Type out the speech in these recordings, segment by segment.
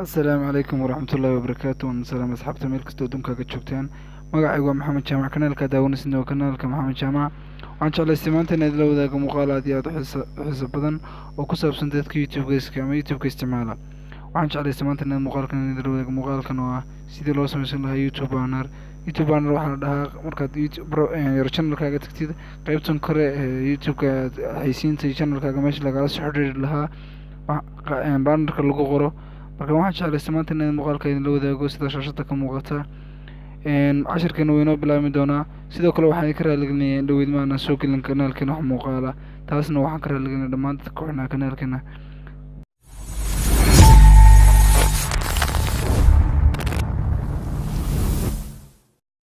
asalaamu calaykum waraxmatullaahi wabarakaatu waan salaam asxaabta meel kastoo adduunka ka joogtaan magacaygu waa maxamed jaamac kanaalka daawanaysan waa kanaalka maxamed jaamac waxaan jeclaystay maanta inaad la wadaago muuqaal aad iyo aad u xiiso badan oo ku saabsan dadka youtube-ka ama youtube-ka isticmaala waxaan jeclaystay maanta inaad muuqaalkan inaad la wadaago muuqaalkan oo ah sidii loo samaysan lahaa youtube banner waxaa la dhahaa markaad yar channelkaaga tagtid qaybtan kore ee youtube-ka aad xaysiinta iyo channelkaaga meesha lagala soo xidhiiri lahaa bannerka lagu qoro marka waxaan jeclaystay maanta inaad muuqaalka idinla wadaago sida shaashada ka muuqata cashirkeena wuu inoo bilaabmi doonaa sidoo kale waxaan ka raaligelinaya in dhaweyd ma aanan soo gelin kanaalkeena wax muuqaala taasna waxaan ka raaligelinaya dhammaan dadka ku xidhnaa kanaalkeena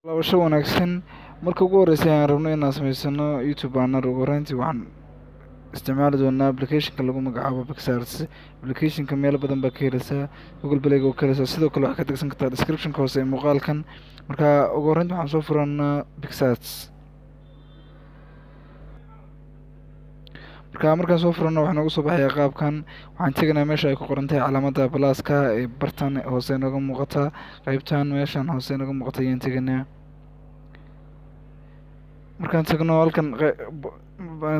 laabasho wanaagsan marka ugu horreysay aan rabno inaan samaysano youtube banner ugu horreyntii waxaan isticmaali doonaa applicationka lagu magacaabo Pixarts. Applicationka meelo badan baa ka heleysaa, Google Play oo ka heleysaa, sidoo kale waxaad ka degsan kartaa description-ka hoose ee muuqaalkan. Marka ugu horreynta waxaan soo furanaa Pixarts. markaan soo furano waxaa noogu soo baxaya qaabkan. Waxaan tegaynaa meesha ay ku qoran tahay calaamadda plus-ka ee bartan hoose nooga muuqata, qaybtan meeshan hoose nooga muuqata ayaan tegaynaa. markaan tagno halkan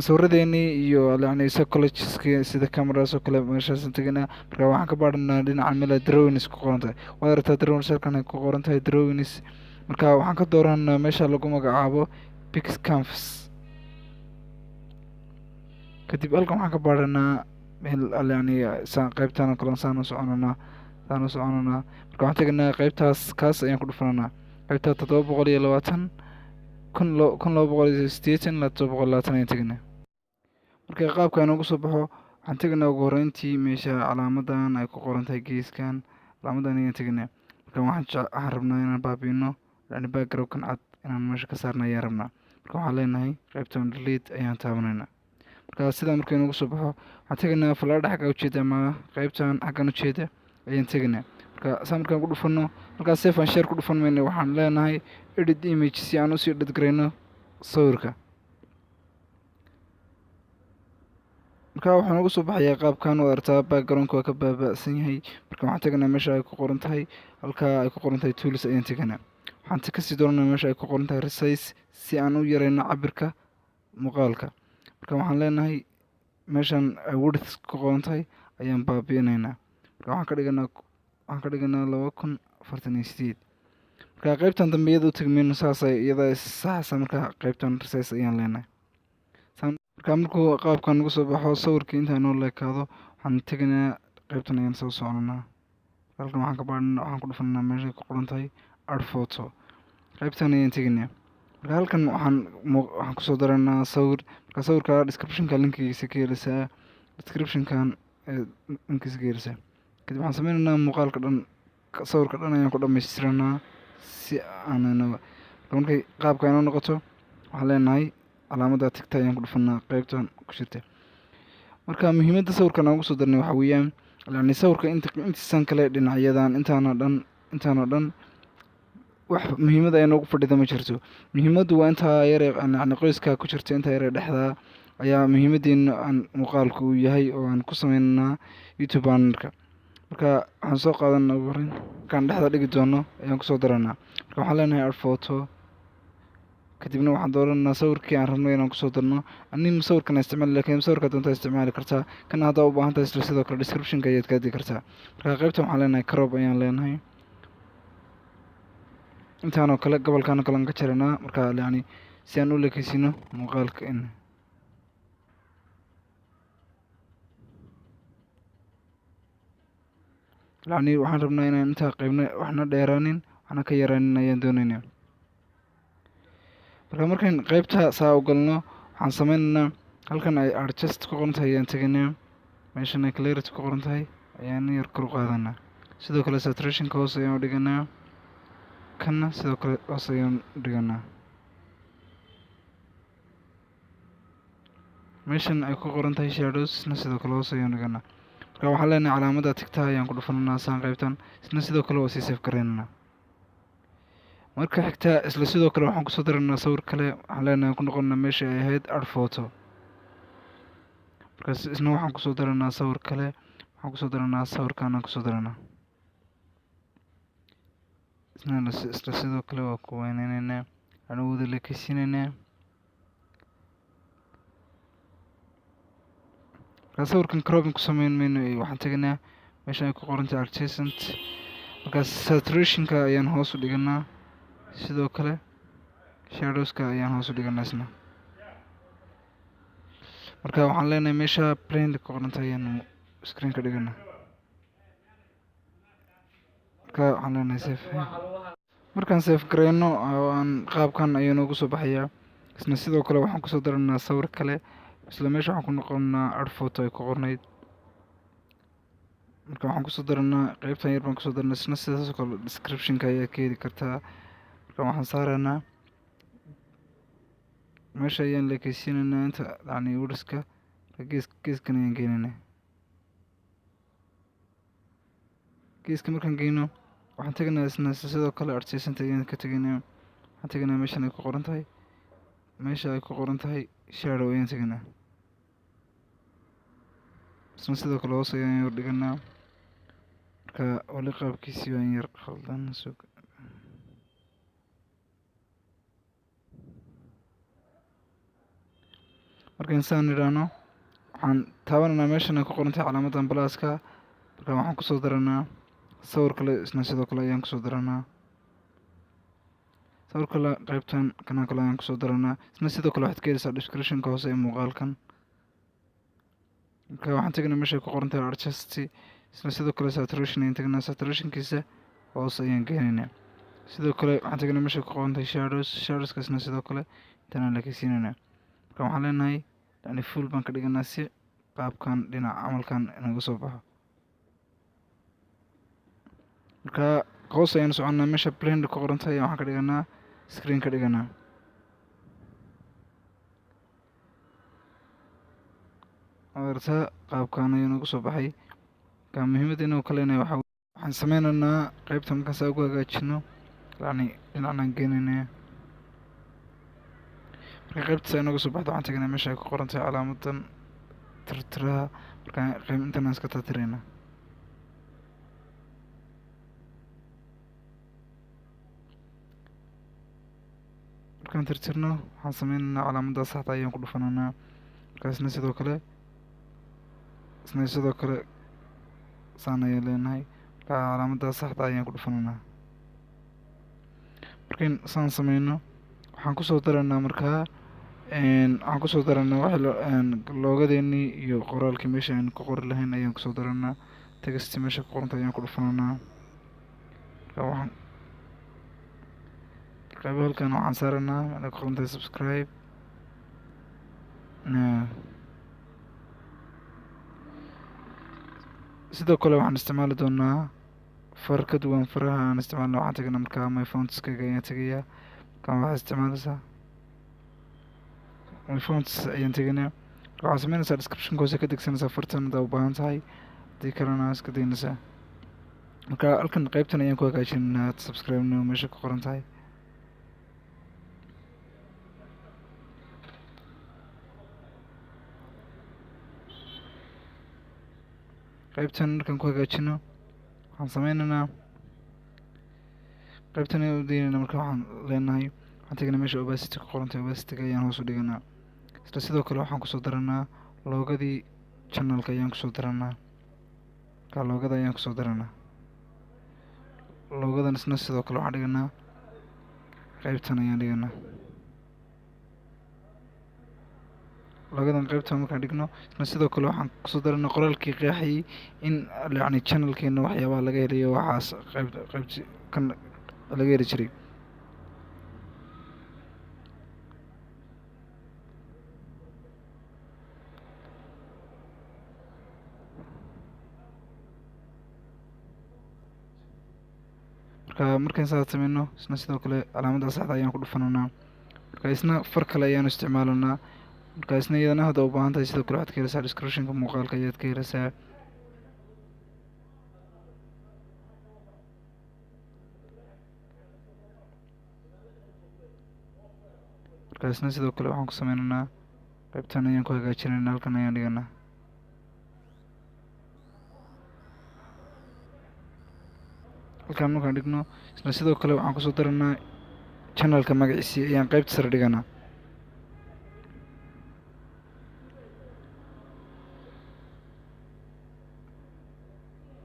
sawiradeennii iyo yacni psychologiska sida cameras oo kale meeshaasaan tegaynaa. marka waxaan ka baadhanaa dhinaca meel drawings ku qoran tahay, waad aragtaa drawings halkan ay ku qoran tahay drawings. marka waxaan ka dooranaa meesha lagu magacaabo Pixcanvas. kadib halkan waxaan ka baadhanaa meel yacni qaybtan oo kale saan u soconanaa. marka waxaan tegaynaa qaybtaas kaas ayaan ku dhufananaa qaybta 720 1280 ilaa 720 ayaan tegaynaa. marka qaabka inoogu soo baxo waxaan tegaynaa ugu horreyntii meesha calaamadan ay ku qoran tahay geeskan, calaamadan ayaan tegaynaa. marka waxaan rabnaa inaan baabi'ino yacni background-kan cad inaan meesha ka saarna ayaan rabnaa. marka waxaan leenahay qaybtan delete ayaan taabanaynaa. marka sidaa marka inoogu soo baxo waxaan tegaynaa falaadha xagga ujeeda ama qaybtan xaggan ujeeda ayaan tegaynaa. marka saa markaan ku dhufano markaas save and share ku dhufan mayna waxaan leenahay edit image si aan usii edit garayno sawirka. marka waxaa noogu soo baxayaa qaabkan oo artaa background-ka waa ka baaba'san yahay. marka waxaan tegaynaa meesha ay ku qoran tahay, halkaa ay ku qoran tahay tools ayaan tegaynaa. waxaan kasii dooranaa meesha ay ku qoran tahay resize si aan u yarayno cabirka muuqaalka. marka waxaan leenahay meeshan ay width ku qoran tahay ayaan baabi'inaynaa. marka waxaan ka dhiganaa 2048. marka qaybtan dambe iyada u tagmayno saasay iyada saxaysa. marka qaybtan resize ayaan leenahay. marka markuu qaabkan nagu soo baxo sawirkii intaa noo leekaado waxaan tegaynaa qaybtan ayaan soo soconanaa. halkan waxaan ku dhufanaa meesha ku qoran tahay add photo, qaybtan ayaan tegaynaa. marka halkan waxaan kusoo daranaa sawir. marka sawirka description-ka linkigiisa ka heleysaa, description-kan linkiisa ka heleysaa. kadib waxaan sameynaynaa muuqaalka dhan, sawirka dhan ayaan ku dhamaystiranaa si aananaba. markay qaabka inoo noqoto waxaan leenahay calaamadda tigta ayaan ku dhufanaa qaybtan ku jirta. marka muhiimadda sawirkan aan ugu soo darnay waxaa weeyaan yacni sawirka intiisan kale dhinacyadan intaan oo dhan wax muhiimada ay noogu fadhida ma jirto. muhiimaddu waa intaa yare yacni qoyska ku jirta intaa yare dhexdaa ayaa muhiimaddeena aan muuqaalku uu yahay oo aan ku sameynaa youtube bannerka. marka waxaan soo qaadanaa ugu horreyn markaan dhexda dhigi doono ayaan kusoo daranaa. marka waxaan leenahay add photo, kadibna waxaan dooranaa sawirkii aan rabno inaan kusoo darno. anin sawirkan isticmaali laakiin sawirka doontaa isticmaali kartaa, kana haddaa u baahan tahay sidoo kale description-ka ayaad ka heli kartaa. marka qaybtan waxaan leenahay crop ayaan leenahay. intaanoo kale gobolkan oo kale aan ka jaranaa marka yacni si aan u leekeysino muuqaalka yacni waxaan rabnaa inaan intaa qaybna waxna dheeraanin waxna ka yaraanin ayaan doonaynaa. markaan qaybta saa u galno waxaan sameynaynaa halkan ay adjust ku qoran tahay ayaan tegaynaa. meeshan ay clarity ku qoran tahay ayaan yar kor u qaadanaa. sidoo kale saturation-ka hoose ayaan u dhiganaa, kanna sidoo kale hoose ayaan u dhiganaa. meeshan ay ku qoran tahay shadowsna sidoo kale hoose ayaan u dhiganaa. marka waxaan leenahay calaamadda tigta ayaan ku dhufananaa saan qaybtan isna sidoo kale waa sii save garaynanaa. marka xigta isla sidoo kale waxaan kusoo daranaa sawir kale. waxaan leenahay ku noqonaa meesha ay ahayd add photo. markaas isna waxaan kusoo daranaa sawir kale, waxaan kusoo daranaa sawirkaan aan kusoo daranaa. isla sidoo kale waa ku weyneynaa aan wada lekeysiinaynaa. markaa sawirkan cropping ku sameyn mayno waxaan tegaynaa meesha ay ku qoran tahay adjacent. markaas saturationka ayaan hoos u dhiganaa, sidoo kale shadowska ayaan hoos u dhiganaa isna. marka waxaan leenahay meesha plainly ku qoran tahay ayaan screen ka dhiganaa. marka waxaan leenahay save. markaan save gareyno aan qaabkan ayuu noogu soo baxayaa. isna sidoo kale waxaan kusoo daranaa sawir kale, isla meesha waxaan ku noqonaa art photo ay ku qornayd. marka waxaan kusoo daranaa qeybtan yar baan kusoo daranaa, isna sidaas oo kale descriptionka ayaa ka heli kartaa. marka waxaan saaraynaa meesha ayaan lekeysiinaynaa inta yacni wordska geeskan ayaan geynaynaa. geeska markaan geyno waxaan tegaynaa isna sidoo kale adjacent ayaan ka tegaynaa. waxaan tegaynaa meeshan ay ku qoran tahay, meesha ay ku qoran tahay shadow ayaan tegaynaa. isna sidoo kale hoos ayaan yar dhiganaa. marka wali qaabkiisii waan yar khaldan. marka insaan nidhaahno waxaan taabanaynaa meeshan ay ku qoran tahay calaamadan balaaska. marka waxaan kusoo daranaa sawir kale, isna sidoo kale ayaan kusoo daranaa sawir kale. qaybtan kanaan kale ayaan kusoo daranaa, isna sidoo kale waxaad ka heleysaa descriptionka hoose ee muuqaalkan. marka waxaan tegaynaa meesha ay ku qoran tahay adjust, isna sidoo kale saturation ayaan tegaynaa. saturationkiisa hoos ayaan geynaynaa. sidoo kale waxaan tegaynaa meesha ay ku qoran tahay shadowska isna sidoo kale intaan aan lekeysiinaynaa. marka waxaan leenahay yani full baan ka dhiganaa si qaabkan dhinaca camalkan inaga soo baxo. marka hoos ayaan soconaa, meesha plainly ku qoran tahay waxaan ka dhiganaa screen ka dhiganaa. adeerta qaabkan ayuu nagu soo baxay. marka muhiimadda inuu ka leenahay waxaan sameynaynaa qaybta markaas ugu hagaajino yacni dhinacnaan geynaynaa. marka qaybtaas ay nooga soo baxdo waxaan tegaynaa meesha ay ku qoran tahay calaamadan tirtiraha. marka qayb intan aan iska tirtiraynaa. markaan tirtirno waxaan sameynaynaa calaamada saxda ayaan ku dhufanaynaa. markaasna sidoo kale saan ayaan leenahay. marka calaamada saxda ayaan ku dhufanaynaa. markayn saan sameyno waxaan kusoo daranaa markaa waxaan kusoo daranaa wax loogadeenii iyo qoraalkii meesha aan ku qori lahayn ayaan kusoo daranaa. texti meesha ku qoranta ayaan ku dhufananaa. marka waxaan qayb halkan waxaan saaranaa meela ku qoran tahay subscribe. sidoo kale waxaan isticmaali doonaa far ka duwan faraha aan isticmaalna. waxaan tegaynaa markaa my fontskaga ayaan tegayaa. markaan waxaa isticmaalaysaa my fonts ayaan tegaynaa. waxaad sameynaysaa descriptionka hoose ka degsanaysaa fartan hadaa u baahan tahay, haddii kalena iska daynaysaa. marka halkan qaybtan ayaan ku hagaajinaynaa subscribe no meesha ku qoran tahay. qaybtan markaan ku hagaajino waxaan sameynaynaa qaybtan ayaan u daynayna. marka waxaan leenahay waxaan tegaynaa meesha opacity ku qoran tahay, opacityga ayaan hoos u dhiganaa. isla sidoo kale waxaan kusoo daranaa loogadii channelka ayaan kusoo daranaa. marka loogada ayaan kusoo daranaa. loogadan isna sidoo kale waxaan dhiganaa qaybtan ayaan dhiganaa. loogadan qaybtan markaan dhigno isna sidoo kale waxaan kusoo daranaa qoraalkii qeexayay in yacni channelkeena waxyaabaha laga helayo waxaas qaybti kan laga heli jiray. markaan saas sameyno isna sidoo kale calaamada saxda ayaan ku dhufananaa. marka isna far kale ayaan isticmaalanaa. marka isna iyadana hadda u baahan tahay sidoo kale waxaad ka heleysaa descriptionka muuqaalka ayaad ka heleysaa. marka isna sidoo kale waxaan ku sameynanaa qaybtan ayaan ku hagaajinaynaa, halkan ayaan dhiganaa. halkaan markaan dhigno isla sidoo kale waxaan kusoo daranaa channelka magaciisii ayaan qaybta sare dhiganaa.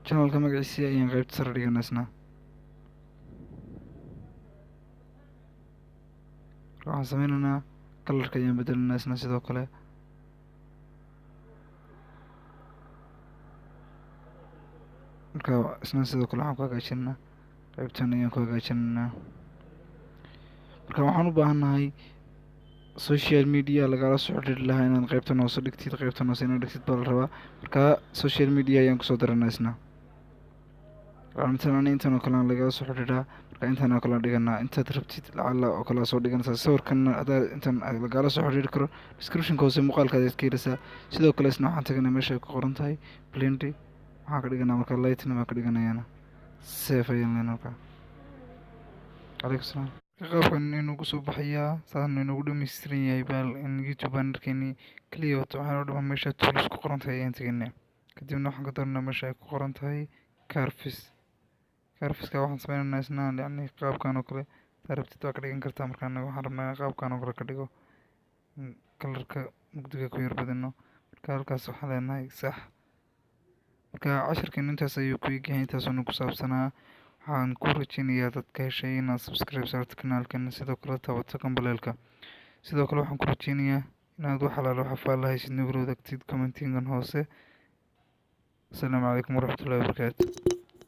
channelka magaciisii ayaan qaybta sare dhiganaa isna. waxaan sameynaynaa kalarka ayaan bedelanaa isna sidoo kale. marka isna sidoo kale waxaan ku hagaajinaa qaybtan ayaan ku hagaajinaynaa. marka waxaan u baahannahay social media lagala soo xiriiri lahaa inaad qaybtan hoose dhigtid, qaybtan hoose inaad dhigtid baa la rabaa. marka social media ayaan kusoo daranaa isna. intan oo kale aan lagala soo xiriiraa. marka intan oo kale aan dhiganaa intaad rabtid lacala oo kale soo dhiganaysaa. sawirkan hadaa intan lagala soo xiriiri karo descriptionka hoose muuqaalka ayaad ka heleysaa. sidoo kale isna waxaan taganaa meesha ay ku qoran tahay blend. waxaan ka dhiganaa marka lightning baan ka dhiganayaana safe ayaan leenahay. marka calaykum salaam. qaabkan inuu kusoo baxayaa saasna inoogu dhammaystiran yahay baal in youtube aan arkayni kaliya wato waxaan oo dhamaa meesha tools ku qoran tahay ayaan teganaa. kadibna waxaan ka doonaa meesha ay ku qoran tahay carfiska waxaan sameynaynaa isna yacni qaabkan oo kale saa rabtid waa ka dhigan kartaa. marka anaga waxaan rabnaa qaabkan oo kale ka dhigo kalarka mugdiga ku yar badino. marka halkaas waxaan leenahay sax. marka casharkan intaas ayuu ku egyahay, intaasuna ku saabsanaa. waxaan ku rajeynayaa dadka heshay inaad subscribe saarto kanaalkan, sidoo kale taabato gambaleelka. sidoo kale waxaan ku rajeynayaa inaad wax alaala wax faahfaahaysid nagula wadaagtid commentingan hoose. asalaamu calaykum waraxmatullahi wabarakaatu.